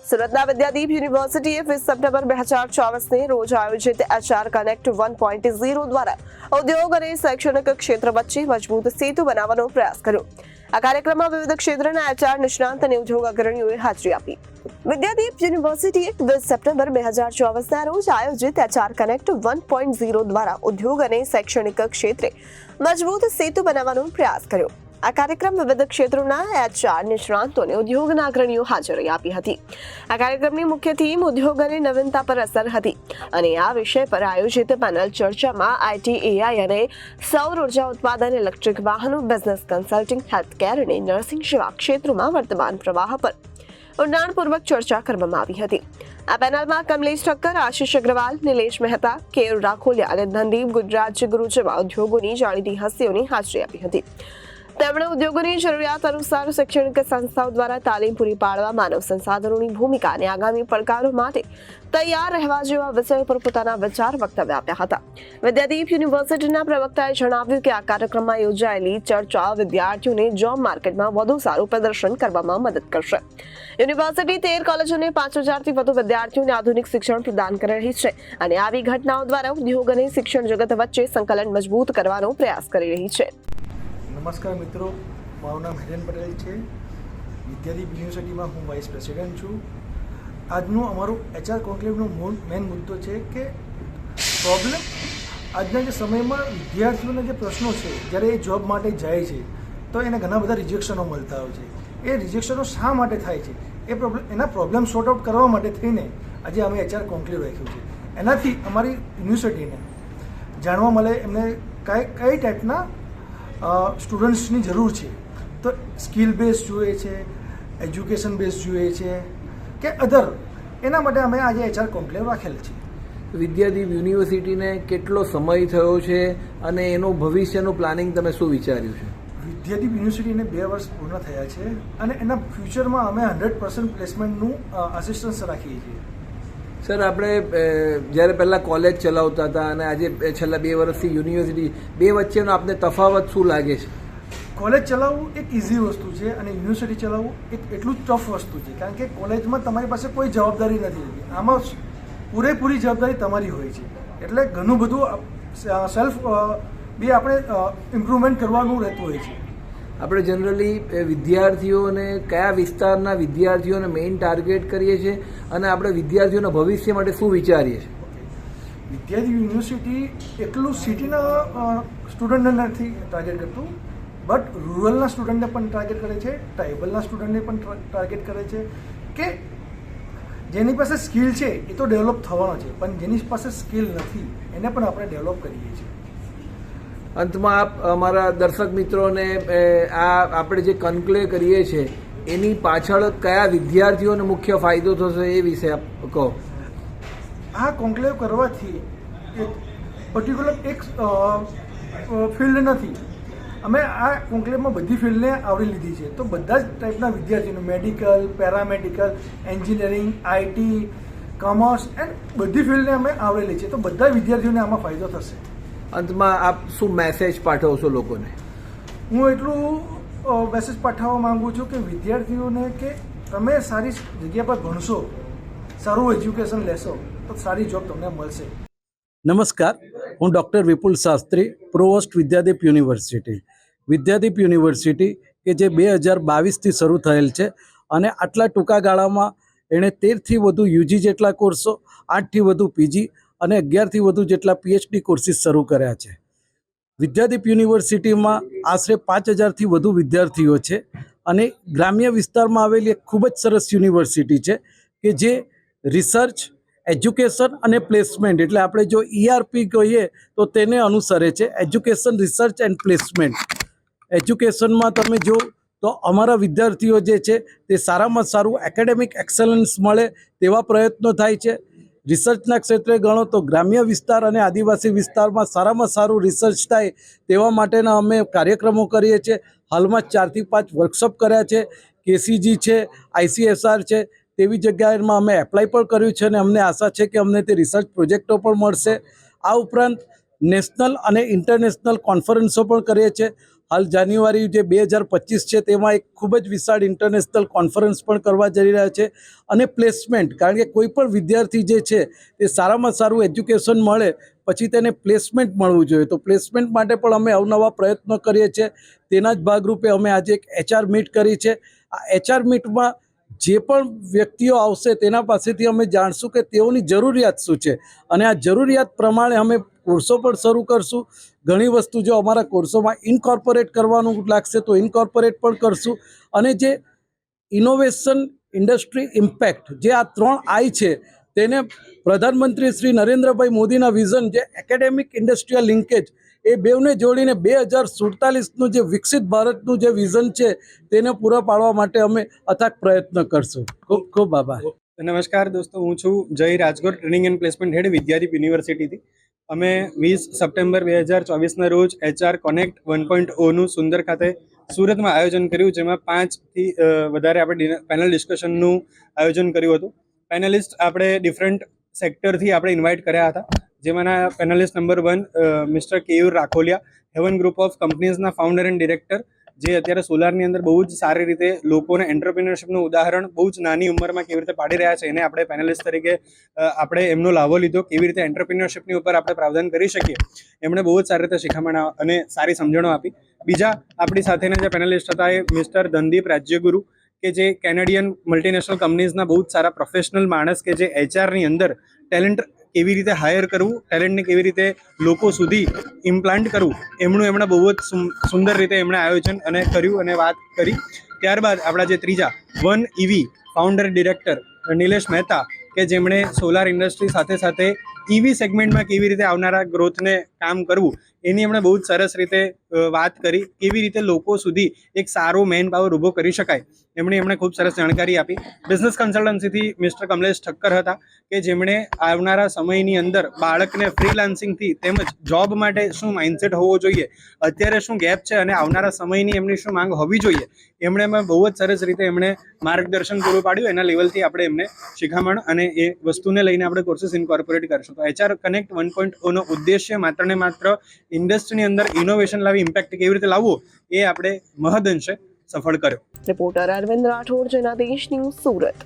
સુરતના વિદ્યાદીપ યુનિવર્સિટીએ 20 સપ્ટેમ્બર 2024ને રોજ આયોજિત HR કનેક્ટ 1.0 દ્વારા ઉદ્યોગ અને શૈક્ષણિક ક્ષેત્ર વચ્ચે મજબૂત સેતુ બનાવવાનો પ્રયાસ કર્યો। આ કાર્યક્રમમાં વિવિધ ક્ષેત્રના HR નિષ્ણાંત અને ઉદ્યોગ અગ્રણીઓએ હાજરી આપી। વિદ્યાદીપ યુનિવર્સિટીએ 20 સપ્ટેમ્બર 2024ના રોજ આયોજિત HR કનેક્ટ 1.0 દ્વારા ઉદ્યોગ અને શૈક્ષણિક ક્ષેત્રે મજબૂત સેતુ બનાવવાનો પ્રયાસ કર્યો। આ કાર્યક્રમ વિવિધ ક્ષેત્રોના HR નિષ્ણાંતો અને ઉદ્યોગના અગ્રણીઓ હાજરી આપી હતી। આ કાર્યક્રમની મુખ્ય થીમ ઉદ્યોગ અને નવીનતા પર અસર હતી અને આ વિષય પર આયોજિત પેનલ ચર્ચામાં IT, AI અને સૌર ઉર્જા ઉત્પાદન, ઇલેક્ટ્રિક વાહનો, બિઝનેસ કન્સલ્ટિંગ, હેલ્થકેર અને નર્સિંગ જેવા ક્ષેત્રોમાં વર્તમાન પ્રવાહ પર ઊંડાણપૂર્વક ચર્ચા કરવામાં આવી હતી। આ પેનલમાં કમલેશ ઠક્કર, આશિષ અગ્રવાલ, નિલેશ મહેતા, કેયુર રાખોલિયા અને ધનદીપ ગુજરાજગુરુ જેવા ઉદ્યોગોની જાણીતી હસ્તીઓની હાજરી આપી હતી। તેમણે ઉદ્યોગોની જરૂરિયાત અનુસાર શૈક્ષણિક સંસ્થાઓ દ્વારા તાલીમ પૂરી પાડવા, માનવ સંસાધનોની ભૂમિકા અને આગામી પડકારો માટે તૈયાર રહેવા જેવા વિષયો પર પોતાના વિચાર વક્તવ્ય આપ્યા હતા। વિદ્યાદીપ યુનિવર્સિટીના પ્રવક્તાએ જણાવ્યું કે આ કાર્યક્રમમાં યોજાયેલી ચર્ચા વિદ્યાર્થીઓને જોબ માર્કેટમાં વધુ સારું પ્રદર્શન કરવામાં મદદ કરશે। યુનિવર્સિટી 13 કોલેજો અને 5000થી વધુ વિદ્યાર્થીઓને આધુનિક શિક્ષણ પ્રદાન કરી રહી છે અને આવી ઘટનાઓ દ્વારા ઉદ્યોગ અને શિક્ષણ જગત વચ્ચે સંકલન મજબૂત કરવાનો પ્રયાસ કરી રહી છે। નમસ્કાર મિત્રો, મારું નામ હિરેન પટેલ છે। વિદ્યાદીપ યુનિવર્સિટીમાં હું વાઇસ પ્રેસિડેન્ટ છું। આજનું અમારું HR કોન્ક્લેવનો મેઇન મુદ્દો છે કે આજના જે સમયમાં વિદ્યાર્થીઓના જે પ્રશ્નો છે, જ્યારે એ જોબ માટે જાય છે તો એને ઘણા બધા રિજેક્શનો મળતા હોય છે। એ રિજેક્શનો શા માટે થાય છે, એના પ્રોબ્લેમ સોર્ટ આઉટ કરવા માટે થઈને આજે અમે HR કોન્ક્લેવ રાખ્યું છે। એનાથી અમારી યુનિવર્સિટીને જાણવા મળે એમને કઈ ટાઈપના સ્ટુડન્ટ્સની જરૂર છે, તો સ્કિલ બેઝ જોઈએ છે, એજ્યુકેશન બેઝ જોઈએ છે કે અધર, એના માટે અમે આજે HR કોન્ક્લેવ રાખેલ છે। વિદ્યાદીપ યુનિવર્સિટીને કેટલો સમય થયો છે અને એનું ભવિષ્યનું પ્લાનિંગ તમે શું વિચાર્યું છે? વિદ્યાદીપ યુનિવર્સિટીને 2 વર્ષ પૂર્ણ થયા છે અને એના ફ્યુચરમાં અમે 100% પ્લેસમેન્ટનું આસિસ્ટન્સ રાખીએ છીએ। સર, આપણે જ્યારે પહેલાં કોલેજ ચલાવતા હતા અને આજે છેલ્લા 2 વર્ષથી યુનિવર્સિટી, બે વચ્ચેનો આપને તફાવત શું લાગે છે? કોલેજ ચલાવવું એક ઇઝી વસ્તુ છે અને યુનિવર્સિટી ચલાવવું એક એટલું જ ટફ વસ્તુ છે, કારણ કે કોલેજમાં તમારી પાસે કોઈ જવાબદારી નથી હોતી, આમાં પૂરેપૂરી જવાબદારી તમારી હોય છે, એટલે ઘણું બધું સેલ્ફ બી આપણે ઇમ્પ્રુવમેન્ટ કરવાનું રહેતું હોય છે। આપણે જનરલી વિદ્યાર્થીઓને કયા વિસ્તારના વિદ્યાર્થીઓને મેઇન ટાર્ગેટ કરીએ છીએ અને આપણે વિદ્યાર્થીઓના ભવિષ્ય માટે શું વિચારીએ છીએ? વિદ્યાદીપ યુનિવર્સિટી એટલું સિટીના સ્ટુડન્ટને નથી ટાર્ગેટ કરતું, બટ રૂરલના સ્ટુડન્ટને પણ ટાર્ગેટ કરે છે, ટ્રાઇબલના સ્ટુડન્ટને પણ ટાર્ગેટ કરે છે કે જેની પાસે સ્કિલ છે એ તો ડેવલપ થવાનો છે, પણ જેની પાસે સ્કિલ નથી એને પણ આપણે ડેવલપ કરીએ છીએ। અંતમાં આપ અમારા દર્શક મિત્રોને આપણે જે કન્ક્લેવ કરીએ છીએ એની પાછળ કયા વિદ્યાર્થીઓને મુખ્ય ફાયદો થશે એ વિશે આપ કહો। આ કોન્ક્લેવ કરવાથી એક પર્ટિક્યુલર એક ફિલ્ડ નથી, અમે આ કોન્ક્લેવમાં બધી ફિલ્ડને આવરી લીધી છે, તો બધા જ ટાઈપના વિદ્યાર્થીઓને medical, paramedical, engineering, IT, commerce and બધી ફિલ્ડને અમે આવરેલી છે, તો બધા વિદ્યાર્થીઓને આમાં ફાયદો થશે। અંતમાં આપ શું મેસેજ પાઠવશો લોકોને? હું એટલું મેસેજ પાઠવવા માંગુ છું કે વિદ્યાર્થીઓને કે તમે સારી જગ્યા પર ભણશો, સારું એજ્યુકેશન લેશો તો સારી જોબ તમને મળશે। નમસ્કાર, હું doctor Vipul Shastri, provost Vidyadeep university. Vidyadeep university કે જે 2022થી શરૂ થયેલ છે અને આટલા ટૂંકા ગાળામાં એણે 13થી વધુ UG જેટલા કોર્સો, 8થી વધુ PG અને 11થી વધુ જેટલા PhD કોર્સીસ શરૂ કર્યા છે। વિદ્યાદીપ યુનિવર્સિટીમાં આશરે 5000થી વધુ વિદ્યાર્થીઓ છે અને ગ્રામ્ય વિસ્તારમાં આવેલી એક ખૂબ જ સરસ યુનિવર્સિટી છે કે જે રિસર્ચ, એજ્યુકેશન અને પ્લેસમેન્ટ, એટલે આપણે જો ERP કહીએ તો તેને અનુસરે છે, એજ્યુકેશન, રિસર્ચ એન્ડ પ્લેસમેન્ટ। એજ્યુકેશનમાં તમે જો તો અમારા વિદ્યાર્થીઓ જે છે તે સારામાં સારું એકેડેમિક એક્સલન્સ મળે તેવા પ્રયત્નો થાય છે। રિસર્ચના ક્ષેત્રે ગણો તો ગ્રામ્ય વિસ્તાર અને આદિવાસી વિસ્તારમાં સારામાં સારું રિસર્ચ થાય તેવા માટેના અમે કાર્યક્રમો કરીએ છીએ। હાલમાં 4 થી 5 વર્કશોપ કર્યા છે, KCG છે, ICSR છે, તેવી જગ્યાએમાં અમે એપ્લાય પણ કર્યું છે અને અમને આશા છે કે અમને તે રિસર્ચ પ્રોજેક્ટો પણ મળશે। આ ઉપરાંત નેશનલ અને ઇન્ટરનેશનલ કોન્ફરન્સો પણ કરીએ છીએ। હાલ જાન્યુઆરી જે 2025 છે તેમાં એક ખૂબ જ વિશાળ ઇન્ટરનેશનલ કોન્ફરન્સ પણ કરવા જઈ રહ્યા છે. અને પ્લેસમેન્ટ, કારણ કે કોઈ પણ વિદ્યાર્થી જે છે તે સારામાં સારું એજ્યુકેશન મળે પછી તેને પ્લેસમેન્ટ મળવું જોઈએ. તો પ્લેસમેન્ટ માટે પણ અમે અવનવા પ્રયત્નો કરીએ છીએ. તેના જ ભાગરૂપે અમે આજે એક HR મીટ કરી છે. આ HR મીટમાં જે પણ વ્યક્તિઓ આવશે તેના પાસેથી અમે જાણશું કે તેઓની જરૂરિયાત શું છે અને આ જરૂરિયાત પ્રમાણે અમે કોર્સો પણ શરૂ કરશું. ઘણી વસ્તુ જો અમારા કોર્સોમાં ઇન્કોર્પોરેટ કરવાનું લાગશે તો ઇન્કોર્પોરેટ પણ કરશું. અને જે ઇનોવેશન, ઇન્ડસ્ટ્રી, ઇમ્પેક્ટ, જે આ 3 આઈ છે તેને પ્રધાનમંત્રી શ્રી નરેન્દ્રભાઈ મોદીના વિઝન, જે એકેડેમિક ઇન્ડસ્ટ્રીયલ લિંકેજ, એ બેવને જોડીને 2047નું જે વિકસિત ભારતનું જે વિઝન છે તેને પૂરા પાડવા માટે અમે અથાગ પ્રયત્ન કરશું. ખૂબ ખૂબ આભાર. નમસ્કાર દોસ્તો, હું છું જય રાજગોર, ટ્રેનિંગ એન્ડ પ્લેસમેન્ટ હેડ વિદ્યાદીપ યુનિવર્સિટીથી. અમે 20 સપ્ટેમ્બર 2024ના રોજ HR કનેક્ટ 1.0નું સુંદર ખાતે સુરતમાં આયોજન કર્યું, જેમાં 5થી વધારે આપણે પેનલ ડિસ્કશનનું આયોજન કર્યું હતું. પેનલિસ્ટ આપણે ડિફરન્ટ સેક્ટરથી આપણે ઇન્વાઇટ કર્યા હતા, જેમાંના panelist number 1 mister Keyur Rakholiya, heaven group of કંપનીઝના ફાઉન્ડર એન્ડ ડિરેક્ટર, જે અત્યારે સોલારની અંદર બહુ જ સારી રીતે લોકોને એન્ટરપ્રિન્યોરશિપનું ઉદાહરણ બહુ જ નાની ઉંમરમાં કેવી રીતે પાડી રહ્યા છે, એને આપણે પેનલિસ્ટ તરીકે આપણે એમનો લાભો લીધો, કેવી રીતે એન્ટરપ્રિન્યોરશિપની ઉપર આપણે પ્રાવધાન કરી શકીએ. એમણે બહુ જ સારી રીતે શિખામણ અને સારી સમજણો આપી. બીજા આપણી સાથેના જે પેનલિસ્ટ હતા એ મિસ્ટર ધનદીપ રાજ્યગુરુ, કે જે કેનેડિયન મલ્ટીનેશનલ કંપનીઝના બહુ જ સારા પ્રોફેશનલ માણસ, કે જે HRની અંદર ટેલેન્ટ કેવી રીતે હાયર કરવું, ટેલેન્ટને કેવી રીતે લોકો સુધી ઇમ્પ્લાન્ટ કરવું, એમણે બહુ જ સુંદર રીતે એમણે આયોજન અને કર્યું અને વાત કરી. ત્યારબાદ આપણા જે ત્રીજા 1EV founder director Nilesh Mehta, કે જેમણે સોલાર ઇન્ડસ્ટ્રી સાથે સાથે EV સેગમેન્ટમાં કેવી રીતે આવનારા ગ્રોથને કામ કરવું એની એમણે બહુ જ સરસ રીતે વાત કરી. કેવી રીતે લોકો સુધી એક સારો મેન પાવર ઊભો કરી શકાય એમણે ખૂબ સરસ જાણકારી આપી. બિઝનેસ કન્સલ્ટન્સીથી મિસ્ટર કમલેશ ઠક્કર હતા, કે જેમણે આવનારા સમયની અંદર બાળકને ફ્રીલાન્સિંગથી તેમજ જોબ માટે શું માઇન્ડસેટ હોવો જોઈએ, અત્યારે શું ગેપ છે અને આવનારા સમયની એમની શું માંગ હોવી જોઈએ, એમણે બહુ જ સરસ રીતે એમણે માર્ગદર્શન પૂરું પાડ્યું. એના લેવલથી આપણે એમને શિખામણ અને એ વસ્તુને લઈને આપણે કોર્સીસ ઇન્કોર્પોરેટ કરશું. તો HR કનેક્ટ 1.0નો ઉદ્દેશ્ય માત્ર ને માત્ર ઇન્ડસ્ટ્રીની અંદર ઇનોવેશન લાવી ઇમ્પેક્ટ કેવી રીતે લાવવું એ આપણે મહદઅંશે સફળ કર્યો. Reporter Arvind Rathod, Janadesh news, Surat.